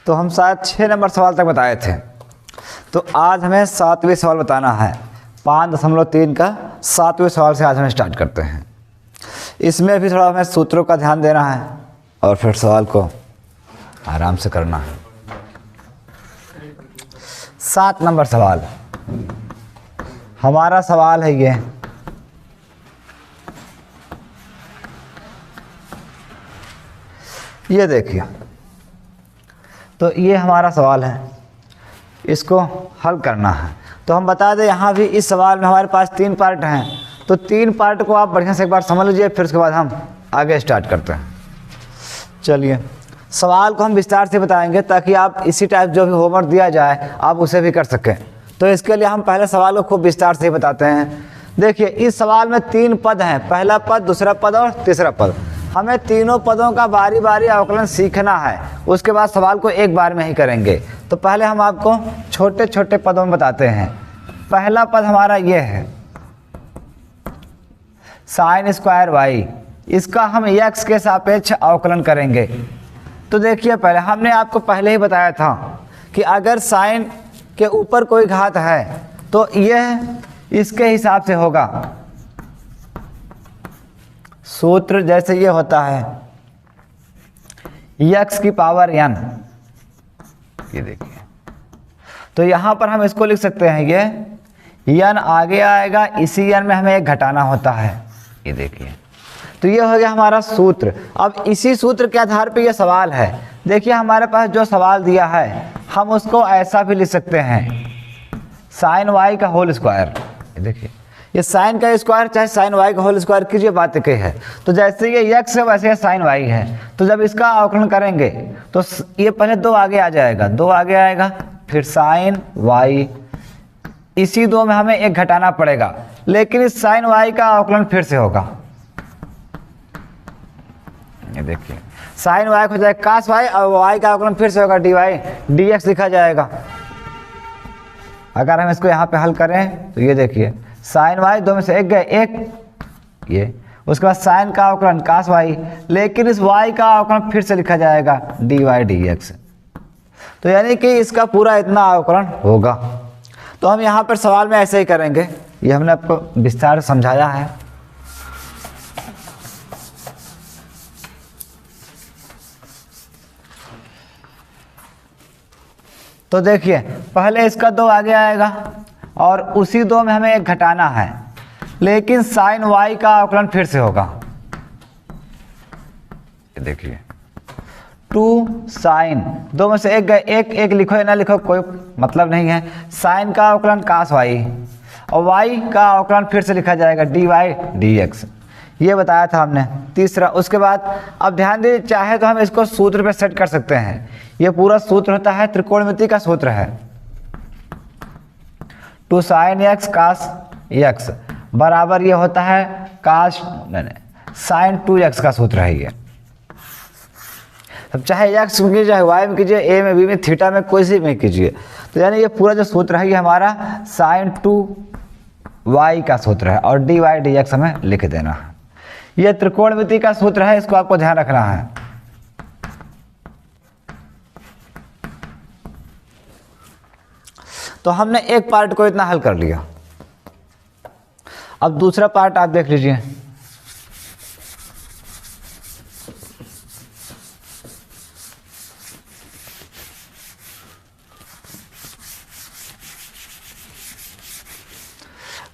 तो हम शायद 6 नंबर सवाल तक बताए थे। तो आज हमें 7वें सवाल बताना है। 5.3 का 7वें सवाल से आज हम स्टार्ट करते हैं। इसमें भी थोड़ा हमें सूत्रों का ध्यान देना है और फिर सवाल को आराम से करना है। 7 नंबर सवाल हमारा सवाल है ये देखिए। तो ये हमारा सवाल है, इसको हल करना है। तो हम बता दें यहाँ भी इस सवाल में हमारे पास 3 पार्ट हैं। तो 3 पार्ट को आप बढ़िया से एक बार समझ लीजिए, फिर उसके बाद हम आगे स्टार्ट करते हैं। चलिए सवाल को हम विस्तार से बताएंगे ताकि आप इसी टाइप जो भी होमवर्क दिया जाए आप उसे भी कर सकें। तो इसके लिए हम पहले सवाल को खूब विस्तार से बताते हैं। देखिए इस सवाल में 3 पद हैं, पहला पद, दूसरा पद और तीसरा पद। हमें तीनों पदों का बारी बारी अवकलन सीखना है, उसके बाद सवाल को एक बार में ही करेंगे। तो पहले हम आपको छोटे छोटे पदों में बताते हैं। पहला पद हमारा ये है साइन स्क्वायर वाई, इसका हम x के सापेक्ष अवकलन करेंगे। तो देखिए पहले हमने आपको पहले ही बताया था कि अगर साइन के ऊपर कोई घात है तो यह इसके हिसाब से होगा। सूत्र जैसे ये होता है x की पावर n, ये देखिए। तो यहाँ पर हम इसको लिख सकते हैं, ये n आगे आएगा, इसी n में हमें एक घटाना होता है, ये देखिए। तो ये हो गया हमारा सूत्र। अब इसी सूत्र के आधार पे ये सवाल है। देखिए हमारे पास जो सवाल दिया है हम उसको ऐसा भी लिख सकते हैं, साइन वाई का होल स्क्वायर। देखिए ये साइन का स्क्वायर चाहे साइन वाई का होल स्क्वायर कीजिए, बात एक ही है। तो जैसे ये x है वैसे साइन वाई है। तो जब इसका अवकलन करेंगे तो ये पहले 2 आगे आ जाएगा, 2 आगे आएगा, फिर साइन वाई, इसी 2 में हमें एक घटाना पड़ेगा, लेकिन इस साइन वाई का अवकलन फिर से होगा। ये देखिए साइन वाई हो जाएगा कास वाई और वाई का अवकलन फिर से होगा डी वाई, डी एक्स लिखा जाएगा। अगर हम इसको यहाँ पे हल करें तो ये देखिए साइन वाई 2 में से एक गए, एक ये, उसके बाद साइन का अवकलन कास वाई, लेकिन इस वाई का अवकलन फिर से लिखा जाएगा डी वाई डी एक्स। तो यानी कि इसका पूरा इतना अवकलन होगा। तो हम यहाँ पर सवाल में ऐसे ही करेंगे, ये हमने आपको विस्तार से समझाया है। तो देखिए पहले इसका 2 आगे आएगा और उसी 2 में हमें एक घटाना है, लेकिन साइन वाई का अवकलन फिर से होगा। ये देखिए 2 साइन, 2 में से एक गए, एक लिखो या ना लिखो कोई मतलब नहीं है। साइन का अवकलन कास वाई और वाई का अवकलन फिर से लिखा जाएगा डी वाई डी एक्स, ये बताया था हमने। तीसरा, उसके बाद अब ध्यान दीजिए, चाहे तो हम इसको सूत्र पे सेट कर सकते हैं। ये पूरा सूत्र होता है, त्रिकोणमिति का सूत्र है। 2 साइन एक्स कास एक्स बराबर ये होता है कास साइन 2x का सूत्र है ये। अब चाहे x में कीजिए, चाहे y में कीजिए, a में, b में, थीटा में, कोई सी में कीजिए। तो यानी ये पूरा जो सूत्र है ये हमारा साइन 2y का सूत्र है और डी वाई डी एक्स हमें लिख देना है। ये त्रिकोणमिति का सूत्र है, इसको आपको ध्यान रखना है। तो हमने एक पार्ट को इतना हल कर लिया। अब दूसरा पार्ट आप देख लीजिए।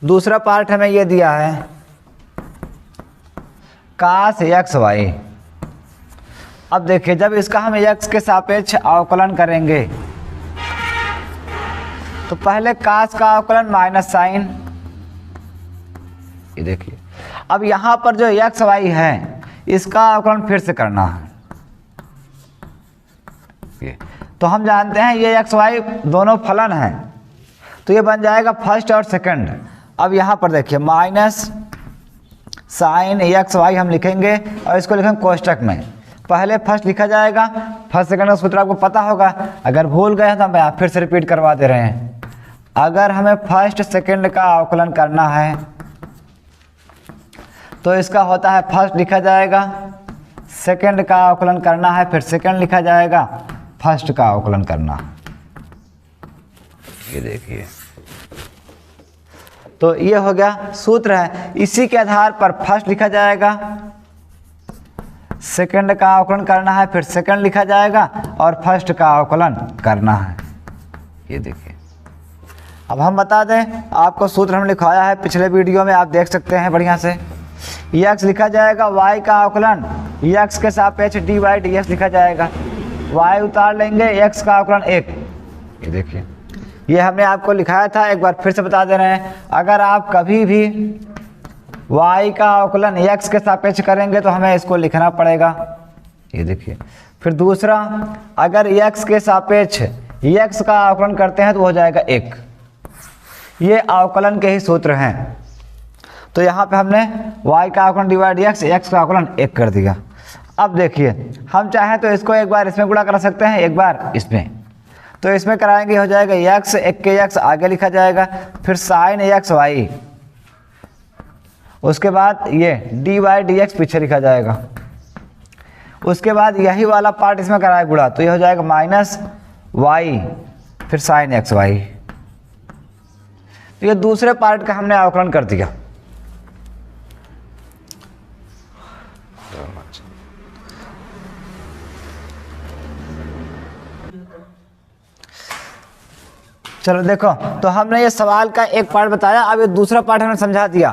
दूसरा पार्ट हमें ये दिया है कास एक्स वाई। अब देखिए जब इसका हम x के सापेक्ष अवकलन करेंगे तो पहले कास का अवकलन माइनस साइन, ये देखिए। अब यहाँ पर जो एक्स वाई है इसका अवकलन फिर से करना है। तो हम जानते हैं ये एक्स वाई दोनों फलन हैं, तो ये बन जाएगा फर्स्ट और सेकंड। अब यहाँ पर देखिए माइनस साइन एक्स वाई हम लिखेंगे और इसको लिखेंगे कोष्टक में। पहले फर्स्ट लिखा जाएगा, फर्स्ट सेकंड का सूत्र आपको पता होगा। अगर भूल गए तो हम फिर से रिपीट करवा दे रहे हैं। अगर हमें फर्स्ट सेकंड का अवकलन करना है तो इसका होता है फर्स्ट लिखा जाएगा, सेकंड का अवकलन करना है फिर सेकंड लिखा जाएगा, फर्स्ट का अवकलन करना है। ये देखिए, तो ये हो गया सूत्र है। इसी के आधार पर फर्स्ट लिखा जाएगा, सेकंड का अवकलन करना है, फिर सेकंड लिखा जाएगा और फर्स्ट का अवकलन करना है। ये देखिए, अब हम बता दें आपको, सूत्र हम लिखवाया है पिछले वीडियो में, आप देख सकते हैं बढ़िया से। x लिखा जाएगा y का अवकलन x के सापेक्ष dy/dx लिखा जाएगा। y उतार लेंगे, x का अवकलन 1। ये देखिए, ये हमने आपको लिखाया था, एक बार फिर से बता दे रहे हैं। अगर आप कभी भी y का अवकलन x के सापेक्ष करेंगे तो हमें इसको लिखना पड़ेगा। ये देखिए, फिर दूसरा, अगर x के सापेक्ष x का अवकलन करते हैं तो हो जाएगा 1। ये अवकलन के ही सूत्र हैं। तो यहाँ पे हमने y का अवकलन dy/dx, x का अवकलन 1 कर दिया। अब देखिए, हम चाहें तो इसको एक बार इसमें गुणा कर सकते हैं, एक बार इसमें। तो इसमें कराएंगे, हो जाएगा x, 1 के x आगे लिखा जाएगा, फिर sin xy, उसके बाद ये dy/dx पीछे लिखा जाएगा। उसके बाद यही वाला पार्ट इसमें कराए गुणा, तो ये हो जाएगा -y, फिर sin xy। तो ये दूसरे पार्ट का हमने अवकलन कर दिया। चलो देखो, तो हमने ये सवाल का एक पार्ट बताया, अब ये दूसरा पार्ट हमने समझा दिया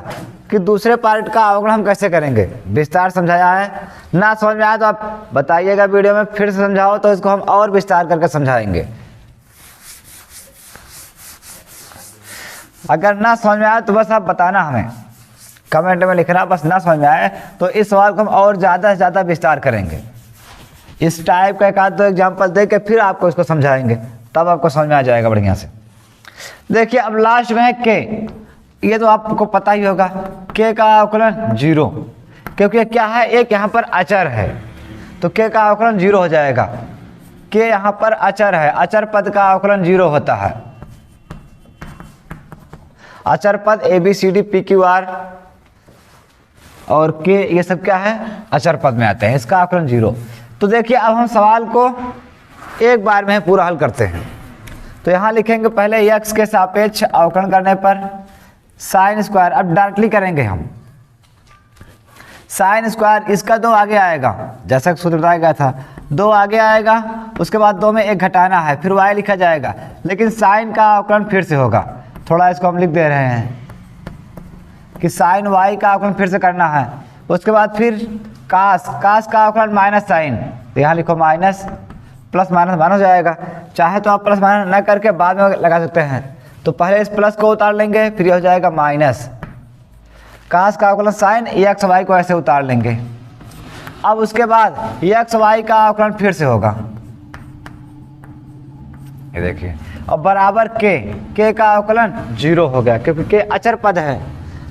कि दूसरे पार्ट का अवकलन हम कैसे करेंगे। विस्तार समझाया है, ना समझ में आया तो आप बताइएगा वीडियो में, फिर से समझाओ तो इसको हम और विस्तार करके समझाएंगे। अगर ना समझ में आए तो बस आप बताना, हमें कमेंट में लिखना, बस ना समझ में आए तो इस सवाल को हम और ज़्यादा से ज़्यादा विस्तार करेंगे। इस टाइप का एक आध दो एग्जाम्पल दे के फिर आपको इसको समझाएंगे, तब आपको समझ में आ जाएगा बढ़िया से। देखिए, अब लास्ट में है के। ये तो आपको पता ही होगा, के का अवकलन 0, क्योंकि क्या है, एक यहाँ पर अचर है, तो के का अवकलन 0 हो जाएगा। के यहाँ पर अचर है, अचर पद का अवकलन 0 होता है। अचर पद ABCD PQR और के, ये सब क्या है, अचर पद में आते हैं, इसका अवकलन 0। तो देखिए, अब हम सवाल को एक बार में पूरा हल करते हैं। तो यहाँ लिखेंगे पहले x के सापेक्ष अवकलन करने पर साइन स्क्वायर, अब डायरेक्टली करेंगे हम। साइन स्क्वायर, इसका 2 आगे आएगा, जैसा कि सूत्र बताया गया था, 2 आगे आएगा, उसके बाद 2 में 1 घटाना है, फिर y लिखा जाएगा, लेकिन साइन का अवकलन फिर से होगा। थोड़ा इसको हम लिख दे रहे हैं कि साइन y का अवकलन फिर से करना है। उसके बाद फिर कास का अवकलन माइनस साइन, तो यहाँ लिखो माइनस, प्लस माइनस माइनस हो जाएगा। चाहे तो आप प्लस माइनस न करके बाद में लगा सकते हैं। तो पहले इस प्लस को उतार लेंगे, फिर ये हो जाएगा माइनस। कास का अवकलन साइन xy को ऐसे उतार लेंगे। अब उसके बाद xy का अवकलन फिर से होगा, ये देखिए, अब बराबर के का अवकलन 0 हो गया, क्योंकि के अचर पद है।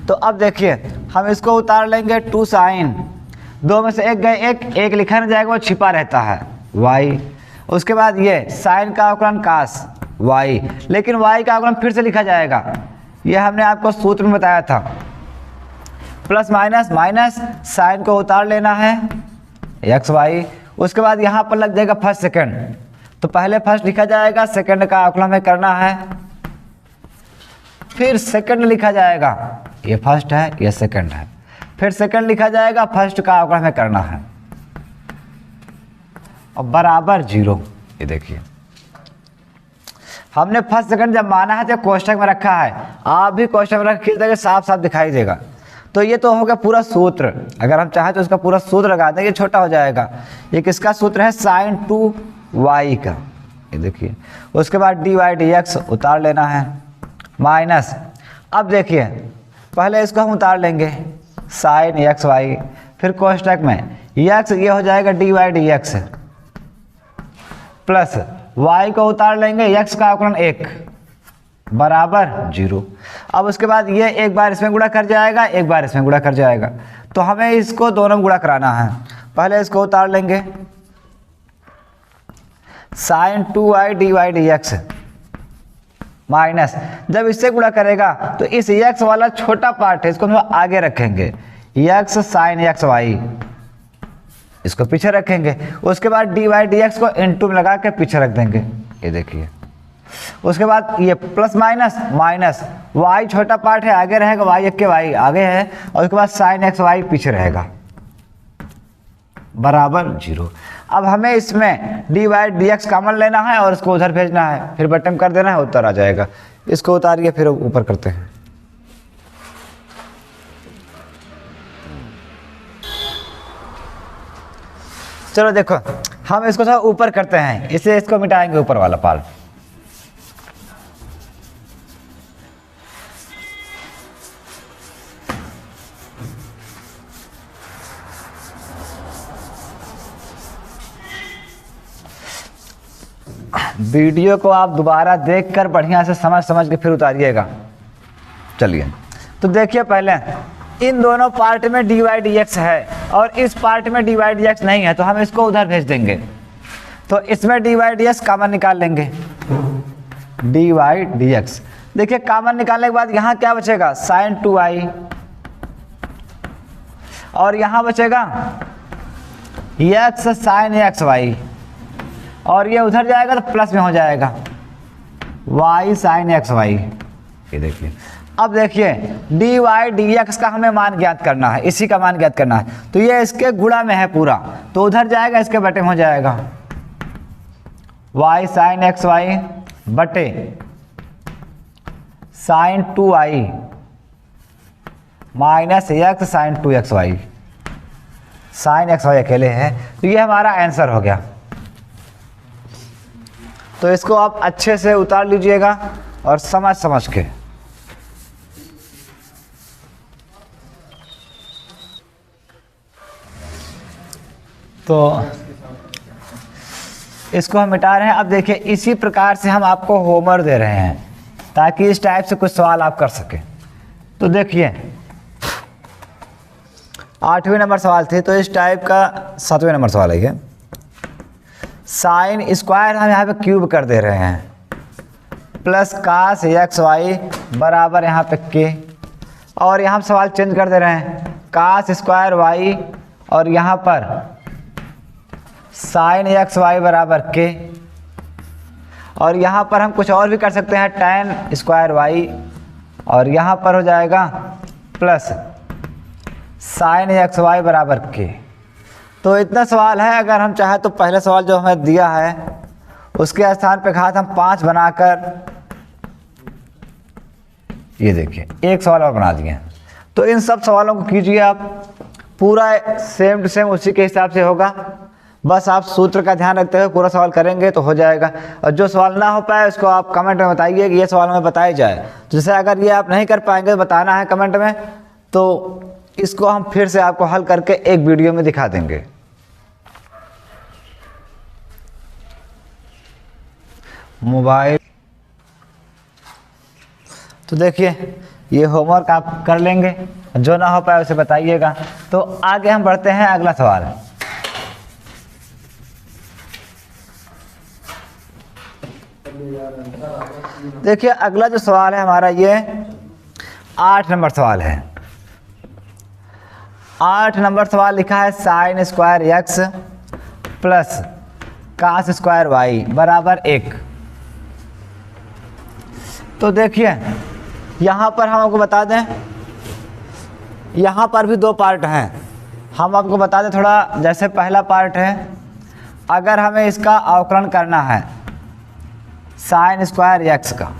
तो अब देखिए, हम इसको उतार लेंगे 2 साइन, 2 में से 1 गए, एक लिखा नहीं जाएगा, वो छिपा रहता है y। उसके बाद ये साइन का अवकलन कास y, लेकिन y का अवकलन फिर से लिखा जाएगा। ये हमने आपको सूत्र में बताया था, प्लस माइनस माइनस, साइन को उतार लेना है xy। उसके बाद यहाँ पर लग जाएगा फर्स्ट सेकंड, तो पहले फर्स्ट लिखा जाएगा, सेकंड का अवकलन हमें करना है, फिर सेकंड लिखा जाएगा, ये फर्स्ट है ये सेकंड है, फिर सेकंड लिखा जाएगा, फर्स्ट का अवकलन हमें करना है, और बराबर 0। ये देखिए, हमने फर्स्ट सेकंड जब माना है तो कोष्ठक में रखा है, आप भी कोष्ठक में रखिए ताकि साफ साफ दिखाई देगा। तो ये तो हो गया पूरा सूत्र, अगर हम चाहें तो इसका पूरा सूत्र लगा दें, ये छोटा हो जाएगा। ये किसका सूत्र है, साइन 2y का, ये देखिए। उसके बाद dy/dx उतार लेना है, माइनस, अब देखिए पहले इसको हम उतार लेंगे साइन xy, फिर कोष्ठक में x, ये हो जाएगा dy/dx, प्लस y को उतार लेंगे, x का अवकलन 1 बराबर 0। अब उसके बाद ये एक बार इसमें गुणा कर जाएगा, एक बार इसमें गुणा कर जाएगा, तो हमें इसको दोनों गुणा कराना है। पहले इसको उतार लेंगे, साइन 2y dy/dx माइनस, जब इससे गुणा करेगा तो इस x वाला छोटा पार्ट है, इसको हम आगे रखेंगे, x साइन xy, इसको पीछे रखेंगे। उसके बाद डी वाई डी एक्स को इनटू में लगा के पीछे रख देंगे, ये देखिए। उसके बाद ये प्लस माइनस माइनस, वाई छोटा पार्ट है आगे रहेगा, वाई एक के वाई आगे है, और उसके बाद साइन एक्स वाई पीछे रहेगा बराबर 0। अब हमें इसमें d y d x common लेना है और इसको उधर भेजना है, फिर बटन कर देना है, उत्तर आ जाएगा। इसको उतारिए फिर ऊपर करते हैं। चलो देखो, हम इसको थोड़ा ऊपर करते हैं, इसलिए इसको मिटाएंगे ऊपर वाला पार्ट। वीडियो को आप दोबारा देखकर बढ़िया से समझ के फिर उतारिएगा। चलिए, तो देखिए पहले इन दोनों पार्ट में डी वाई डी एक्स है और इस पार्ट में डी वाई डी एक्स नहीं है, तो हम इसको उधर भेज देंगे। तो इसमें d y d x common निकाल लेंगे, डी वाई डी एक्स। देखिए कॉमन निकालने के बाद यहाँ क्या बचेगा, साइन 2i, और यहाँ बचेगा एक्स साइन एक्स वाई, और ये उधर जाएगा तो प्लस में हो जाएगा y साइन एक्स वाई। ये देखिए, अब देखिए डी वाई डी एक्स का हमें मान ज्ञात करना है, इसी का मान ज्ञात करना है। तो ये इसके गुणा में है पूरा, तो उधर जाएगा इसके बटे में हो जाएगा y साइन एक्स वाई बटे sine 2i minus x sine 2x y. Sine x y अकेले है, तो ये हमारा आंसर हो गया। तो इसको आप अच्छे से उतार लीजिएगा और समझ के। तो इसको हम मिटा रहे हैं। अब देखिए इसी प्रकार से हम आपको होमवर्क दे रहे हैं ताकि इस टाइप से कुछ सवाल आप कर सकें। तो देखिए 8वें नंबर सवाल थे, तो इस टाइप का 7वें नंबर सवाल है ये। साइन स्क्वायर हम यहाँ पे क्यूब कर दे रहे हैं, प्लस कास एक्स वाई बराबर यहाँ पे के, और यहाँ सवाल चेंज कर दे रहे हैं, कास स्क्वायर वाई और यहाँ पर साइन एक्स वाई बराबर के, और यहाँ पर हम कुछ और भी कर सकते हैं, टैन स्क्वायर वाई, और यहाँ पर हो जाएगा प्लस साइन एक्स वाई बराबर के। तो इतना सवाल है। अगर हम चाहें तो पहले सवाल जो हमें दिया है उसके स्थान पे घात हम 5 बनाकर, ये देखिए एक सवाल और बना दिए। तो इन सब सवालों को कीजिए आप, पूरा सेम टू सेम उसी के हिसाब से होगा। बस आप सूत्र का ध्यान रखते हुए पूरा सवाल करेंगे तो हो जाएगा। और जो सवाल ना हो पाए उसको आप कमेंट में बताइए कि ये सवाल हमें बताया जाए। जैसे अगर ये आप नहीं कर पाएंगे तो बताना है कमेंट में, तो इसको हम फिर से आपको हल करके एक वीडियो में दिखा देंगे। मोबाइल, तो देखिए ये होमवर्क आप कर लेंगे, जो ना हो पाए उसे बताइएगा। तो आगे हम बढ़ते हैं अगला सवाल। देखिए अगला जो सवाल है हमारा ये 8 नंबर सवाल है। 8 नंबर सवाल लिखा है sine square x plus cos square y बराबर 1। तो देखिए यहाँ पर हम आपको बता दें, यहाँ पर भी 2 पार्ट हैं। हम आपको बता दें थोड़ा, जैसे पहला पार्ट है, अगर हमें इसका अवकलन करना है साइन स्क्वायर एक्स का,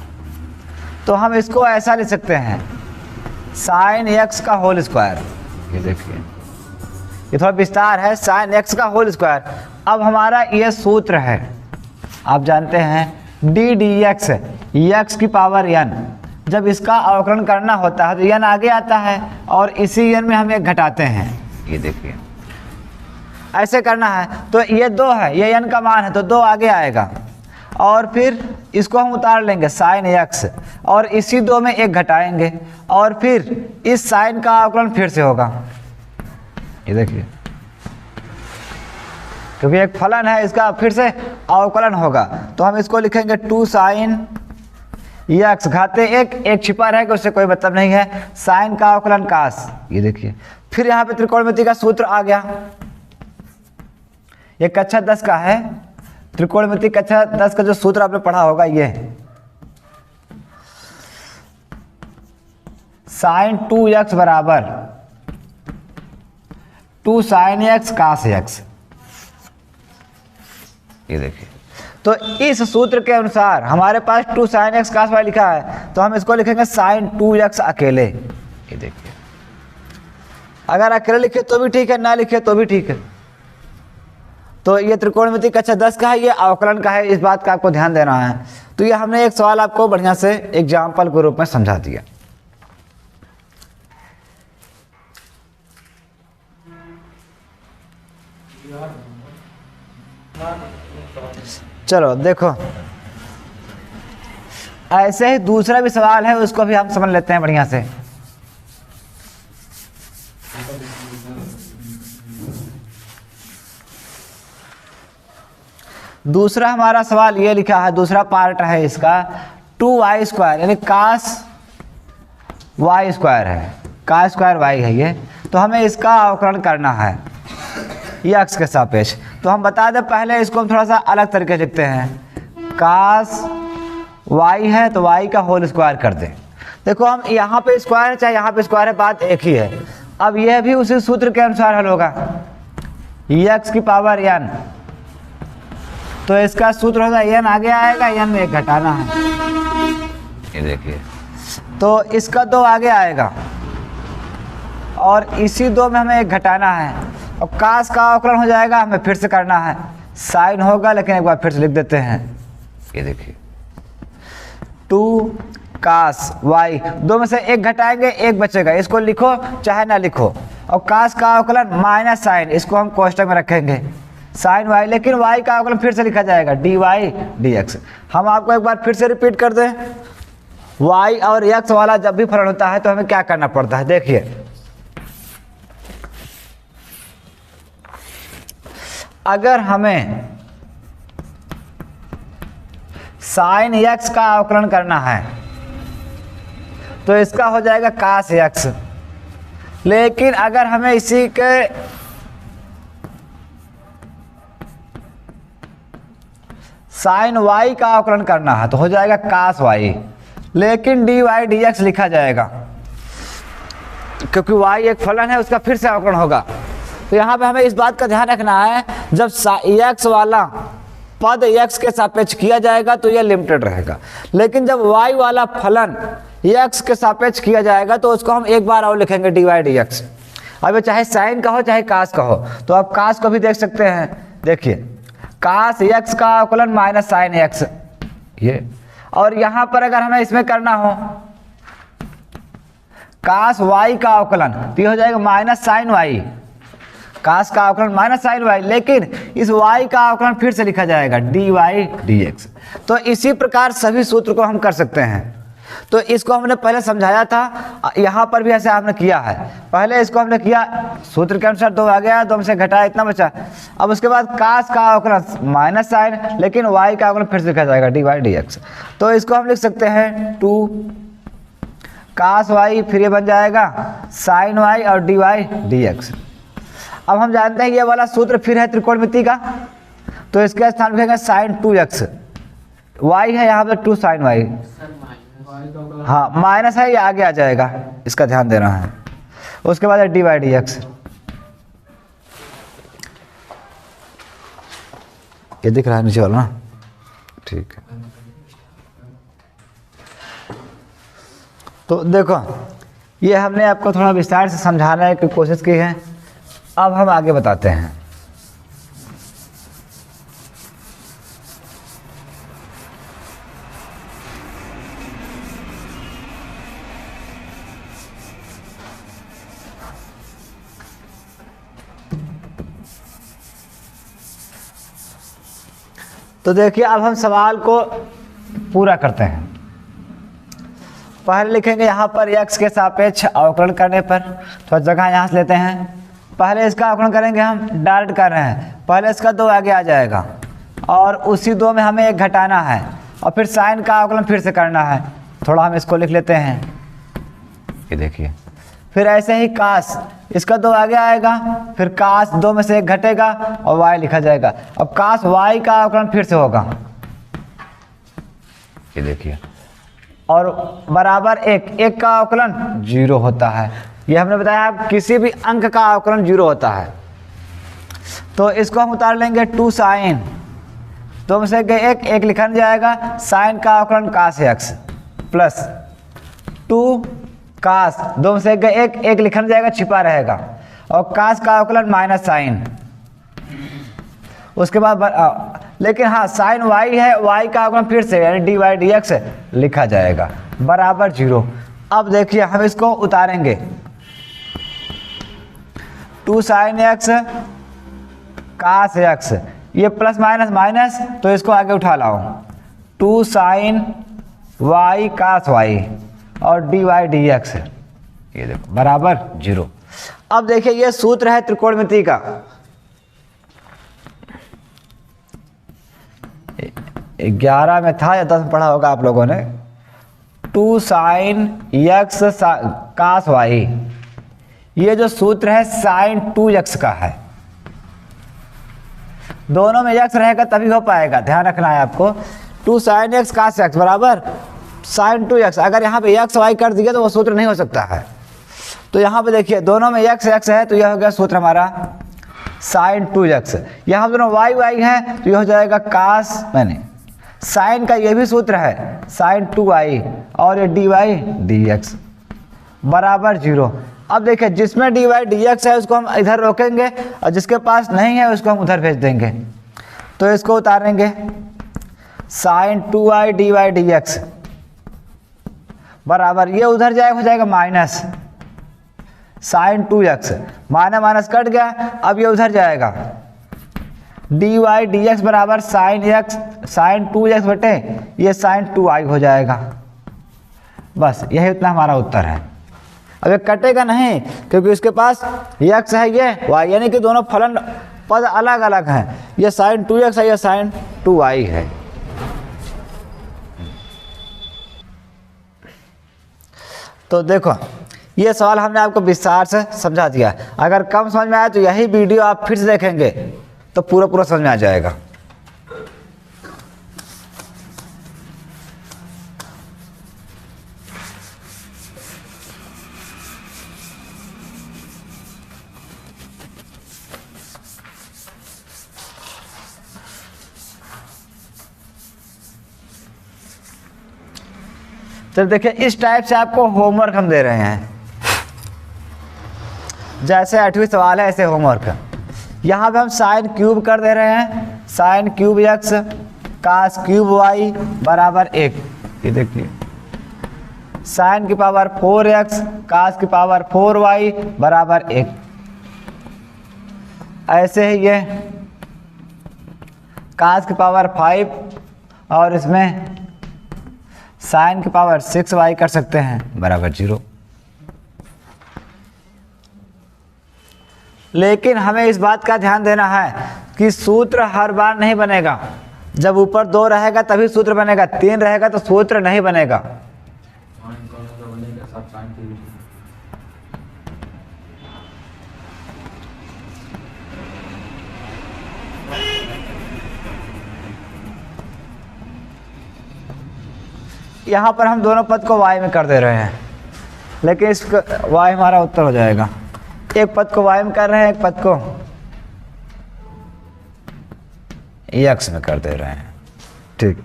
तो हम इसको ऐसा लिख सकते हैं साइन एक्स का होल स्क्वायर। ये देखिए ये थोड़ा विस्तार है, साइन एक्स का होल स्क्वायर। अब हमारा ये सूत्र है, आप जानते हैं डी डी एक्स, एक्स की पावर n। जब इसका अवकलन करना होता है तो n आगे आता है और इसी n में हम एक घटाते हैं। ये देखिए ऐसे करना है। तो ये 2 है, ये n का मान है तो 2 आगे आएगा, और फिर इसको हम उतार लेंगे साइन एक्स, और इसी 2 में एक घटाएंगे, और फिर इस साइन का अवकलन फिर से होगा। ये देखिए क्योंकि एक फलन है, इसका फिर से अवकलन होगा, तो हम इसको लिखेंगे 2 साइन एक्स घाते 1, एक छिपा रहेगा उससे कोई मतलब नहीं है, साइन का अवकलन कास। ये देखिए फिर यहाँ पे त्रिकोणमिति का सूत्र आ गया, ये कक्षा 10 का है, त्रिकोणमिति कक्षा 10 का जो सूत्र आपने पढ़ा होगा ये sin 2x बराबर 2 sin x cos x। ये देखिए, तो इस सूत्र के अनुसार हमारे पास 2 sin x cos y लिखा है, तो हम इसको लिखेंगे sin 2x अकेले। ये देखिए, अगर अकेले लिखे तो भी ठीक है, ना लिखे तो भी ठीक है। तो ये त्रिकोणमिति कक्षा 10 का है, ये अवकलन का है, इस बात का आपको ध्यान देना है। तो ये हमने एक सवाल आपको बढ़िया से एग्जाम्पल के रूप में समझा दिया। चलो देखो, ऐसे ही दूसरा भी सवाल है, उसको भी हम समझ लेते हैं बढ़िया से। दूसरा हमारा सवाल ये लिखा है, दूसरा पार्ट है इसका 2y² यानी cos y² है, cos² y है ये। तो हमें इसका अवकलन करना है x के सापेक्ष। तो हम बता दें पहले, इसको हम थोड़ा सा अलग तरीके से लिखते हैं। cos y है तो y का होल स्क्वायर कर दें। देखो हम यहाँ पे स्क्वायर है चाहे यहाँ पे स्क्वायर है, बात एक ही है। अब यह भी उसी सूत्र के अनुसार हल होगा, x की पावर n। तो इसका सूत्र होगा n आगे आएगा, n में एक घटाना है। ये देखिए, तो इसका 2 आगे आएगा और इसी 2 में हमें एक घटाना है। और cos का अवकलन हो जाएगा, हमें फिर से करना है। sin होगा, लेकिन एक बार फिर से लिख देते हैं। ये देखिए 2 cos y, 2 में से एक घटाएंगे, एक बचेगा, इसको लिखो चाहे ना लिखो। और cos का अवकलन माइनस sin, इसको हम कोष्टक में रखेंगे sin y, लेकिन y का अवकलन फिर से लिखा जाएगा dy dx। हम आपको एक बार फिर से रिपीट कर दें, y और x वाला जब भी फलन होता है तो हमें क्या करना पड़ता है। देखिए, अगर हमें sin x का अवकलन करना है तो इसका हो जाएगा cos x। लेकिन अगर हमें इसी के sin y का अवकलन करना है तो हो जाएगा cos y, लेकिन dy dx लिखा जाएगा क्योंकि y एक फलन है, उसका फिर से अवकलन होगा। तो यहाँ पे हमें इस बात का ध्यान रखना है, जब x वाला पद x के सापेक्ष किया जाएगा तो यह लिमिटेड रहेगा, लेकिन जब y वाला फलन x के सापेक्ष किया जाएगा तो उसको हम एक बार और लिखेंगे dy dx। अब चाहे sin का हो चाहे cos का हो, तो आप cos को भी देख सकते हैं। देखिए cos x का अवकलन माइनस sin x, ये। और यहाँ पर अगर हमें इसमें करना हो cos y का अवकलन तो ये हो जाएगा माइनस sin y, cos का अवकलन माइनस sin y, लेकिन इस y का अवकलन फिर से लिखा जाएगा dy dx। तो इसी प्रकार सभी सूत्र को हम कर सकते हैं। तो इसको हमने पहले समझाया था, यहाँ पर भी ऐसे आपने किया है। पहले इसको हमने किया सूत्र के अनुसार, 2 आ गया, 2 में से घटाया, इतना बचा। अब उसके बाद cos का अवकलन माइनस sin, लेकिन y का अवकलन फिर से लिखा जाएगा dy dx। तो इसको हम लिख सकते हैं 2 cos y, फिर ये बन जाएगा sin y और dy dx। अब हम जानते हैं ये वाला सूत्र फिर है त्रिकोणमिति का, तो इसके स्थान पर लिखेंगे sin 2x, y है यहाँ पर 2 sin y, हाँ माइनस है, ये आगे आ जाएगा, इसका ध्यान देना है। उसके बाद है dy dx। ये दिख रहा है नीचे वाला ना, ठीक है। तो देखो, ये हमने आपको थोड़ा विस्तार से समझाने की कोशिश की है। अब हम आगे बताते हैं। तो देखिए, अब हम सवाल को पूरा करते हैं। पहले लिखेंगे यहाँ पर x के सापेक्ष अवकलन करने पर, थोड़ा जगह यहाँ से लेते हैं। पहले इसका अवकलन करेंगे, हम डायरेक्ट कर रहे हैं। पहले इसका 2 आगे आ जाएगा और उसी 2 में हमें एक घटाना है, और फिर sin का अवकलन फिर से करना है। थोड़ा हम इसको लिख लेते हैं, ये देखिए, फिर ऐसे ही कास, इसका 2 आगे आएगा, फिर कास 2 में से 1 घटेगा और y लिखा जाएगा। अब कास y का अवकलन फिर से होगा, ये देखिए, और बराबर 1 का अवकलन 0 होता है। ये हमने बताया किसी भी अंक का अवकलन 0 होता है। तो इसको हम उतार लेंगे 2 साइन, 2 में से 1 लिखा जाएगा, साइन का अवकलन कास x प्लस 2 कास, 2 में से 1 लिखा जाएगा, छिपा रहेगा, और कास का अवकलन माइनस साइन। उसके बाद लेकिन हाँ साइन y है, y का अवकलन फिर से यानी dy dx लिखा जाएगा बराबर 0। अब देखिए हम इसको उतारेंगे, 2 साइन x कास x, ये प्लस माइनस माइनस, तो इसको आगे उठा लाओ, 2 साइन y कास y और dy dx, ये देखो बराबर 0। अब देखिए ये सूत्र है त्रिकोणमिति का, 11 में था या 10 में पढ़ा होगा आप लोगों ने, 2 साइन x कास y, ये जो सूत्र है साइन 2x का है। दोनों में x रहेगा तभी हो पाएगा, ध्यान रखना है आपको। 2 साइन x कास x बराबर साइन 2x, अगर यहाँ पे x y कर दिया तो वो सूत्र नहीं हो सकता है। तो यहाँ पे देखिए दोनों में x है, तो यह हो गया सूत्र हमारा साइन 2x। यहाँ दोनों y है तो यह हो जाएगा कास, मैंने साइन का ये भी सूत्र है साइन 2y, और ये dy dx बराबर 0। अब देखिए जिसमें dy dx है उसको हम इधर रोकेंगे, और जिसके पास नहीं है उसको हम उधर भेज देंगे। तो इसको उतारेंगे, साइन 2y dy dx बराबर, ये उधर जाएगा, हो जाएगा minus sine 2x, minus minus cut गया, अब ये उधर जाएगा, dy dx बराबर साइन 2x बटे ये साइन 2y हो जाएगा। बस यही उतना हमारा उत्तर है। अब ये कटेगा नहीं क्योंकि इसके पास x है, ये y, यानी कि दोनों फलन पद अलग अलग हैं, ये साइन 2x है, ये साइन 2y है। तो देखो ये सवाल हमने आपको विस्तार से समझा दिया। अगर कम समझ में आया तो यही वीडियो आप फिर से देखेंगे तो पूरा समझ में आ जाएगा। तो देखिए इस टाइप से आपको होमवर्क हम दे रहे हैं, जैसे 8वीं सवाल है ऐसे होमवर्क। यहाँ पे हम साइन क्यूब कर दे रहे हैं, sine cube x cos cube y बराबर 1। ये देखिए साइन की पावर 4x कास की पावर 4y बराबर 1। ऐसे ही ये कास की पावर 5 और इसमें साइन की पावर 6y कर सकते हैं बराबर 0। लेकिन हमें इस बात का ध्यान देना है कि सूत्र हर बार नहीं बनेगा। जब ऊपर 2 रहेगा तभी सूत्र बनेगा, 3 रहेगा तो सूत्र नहीं बनेगा। यहाँ पर हम दोनों पद को y में कर दे रहे हैं, लेकिन इस y हमारा उत्तर हो जाएगा। एक पद को y में कर रहे हैं, एक पद को x में कर दे रहे हैं। ठीक,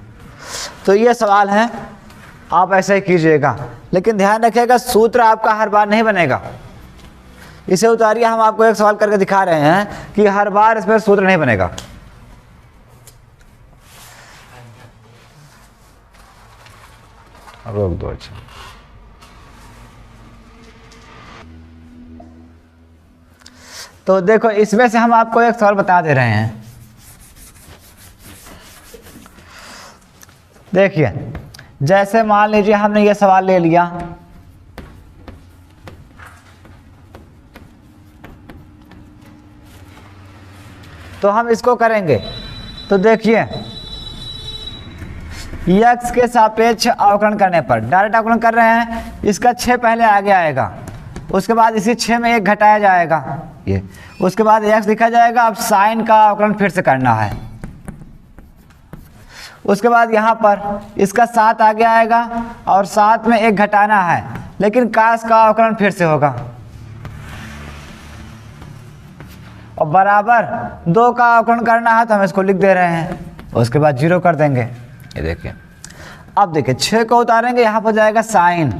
तो ये सवाल है, आप ऐसे ही कीजिएगा, लेकिन ध्यान रखिएगा सूत्र आपका हर बार नहीं बनेगा। इसे उतारिए, हम आपको एक सवाल करके दिखा रहे हैं कि हर बार इसमें सूत्र नहीं बनेगा। रोक दो। अच्छा, तो देखो इसमें से हम आपको एक सवाल बता दे रहे हैं। देखिए जैसे मान लीजिए हमने ये सवाल ले लिया, तो हम इसको करेंगे। तो देखिए x के सापेक्ष अवकलन करने पर, डायरेक्ट अवकलन कर रहे हैं, इसका 6 पहले आगे आएगा, उसके बाद इसी 6 में 1 घटाया जाएगा ये, उसके बाद x लिखा जाएगा। अब साइन का अवकलन फिर से करना है। उसके बाद यहाँ पर इसका 7 आगे आएगा और 7 में 1 घटाना है, लेकिन कास का अवकलन फिर से होगा और बराबर 2 का अवकलन करना है, तो हम इसको लिख दे रहे हैं। उसके बाद 0 कर देंगे। ये देखिए, अब देखिए 6 को उतारेंगे, यहाँ पर जाएगा साइन,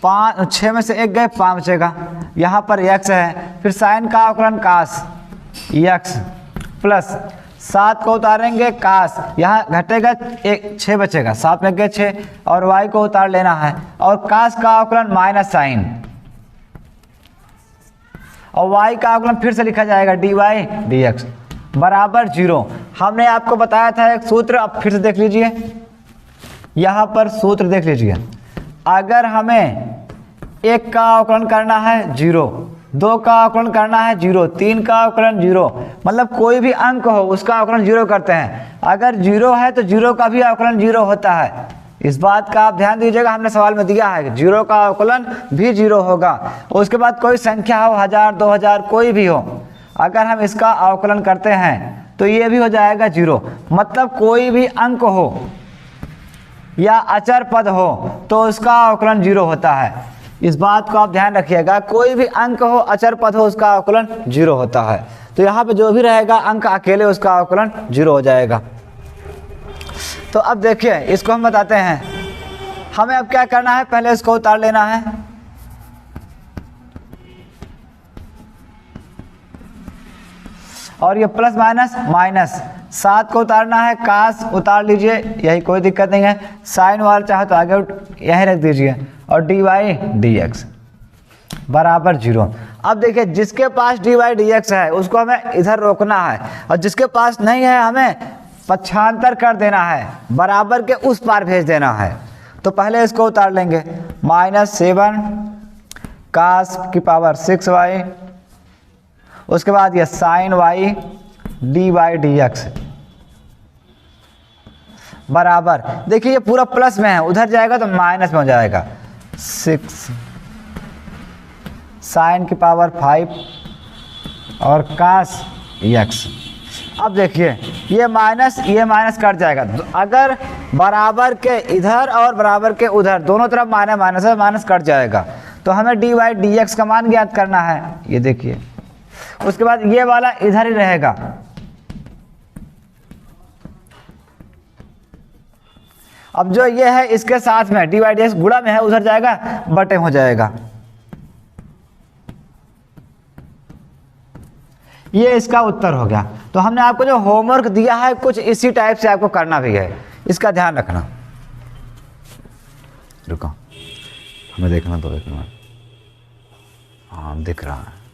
6 में से 1 गए, 5 बचेगा। यहाँ पर x है, फिर साइन का अवकलन कास x प्लस 7 को उतारेंगे कास, यहाँ घटेगा 6 बचेगा, 7 में गए 6 और y को उतार लेना है और कास का अवकलन माइनस साइन और y का अवकलन फिर से लिखा जाएगा dy dx बराबर 0। हमने आपको बताया था एक सूत्र, अब फिर से देख लीजिए, यहाँ पर सूत्र देख लीजिए। अगर हमें 1 का अवकलन करना है 0, 2 का अवकलन करना है 0, 3 का अवकलन 0, मतलब कोई भी अंक हो उसका अवकलन 0 करते हैं। अगर 0 है तो 0 का भी अवकलन 0 होता है। इस बात का आप ध्यान दीजिएगा, हमने सवाल में दिया है कि 0 का अवकलन भी 0 होगा। उसके बाद कोई संख्या हो, 1000 2000 कोई भी हो, अगर हम इसका अवकलन करते हैं तो ये भी हो जाएगा 0। मतलब कोई भी अंक हो या अचर पद हो तो उसका अवकलन 0 होता है। इस बात को आप ध्यान रखिएगा, कोई भी अंक हो, अचर पद हो, उसका अवकलन 0 होता है। तो यहाँ पे जो भी रहेगा अंक अकेले, उसका अवकलन 0 हो जाएगा। तो अब देखिए, इसको हम बताते हैं। हमें अब क्या करना है, पहले इसको उतार लेना है। और ये प्लस माइनस माइनस, 7 को उतारना है, कास उतार लीजिए, यही कोई दिक्कत नहीं है। साइन वाला चाहे तो आगे यहीं रख दीजिए और dy dx बराबर 0। अब देखिए, जिसके पास dy dx है उसको हमें इधर रोकना है और जिसके पास नहीं है हमें पक्षांतर कर देना है, बराबर के उस पार भेज देना है। तो पहले इसको उतार लेंगे, -7 कास की पावर 6y, उसके बाद ये साइन y dy dx बराबर, देखिए ये पूरा प्लस में है, उधर जाएगा तो माइनस में हो जाएगा। 6 साइन की पावर 5 और कास x। अब देखिए ये माइनस कट जाएगा। अगर बराबर के इधर और बराबर के उधर दोनों तरफ माइनस है, माइनस कट जाएगा। तो हमें dy dx का मान ज्ञात करना है। ये देखिए, उसके बाद ये वाला इधर ही रहेगा। अब जो ये है इसके साथ में dy dx गुणा में है, उधर जाएगा बटे हो जाएगा। ये इसका उत्तर हो गया। तो हमने आपको जो होमवर्क दिया है कुछ इसी टाइप से आपको करना भी है, इसका ध्यान रखना। रुको, हमें देखना तो, हाँ दिख रहा है।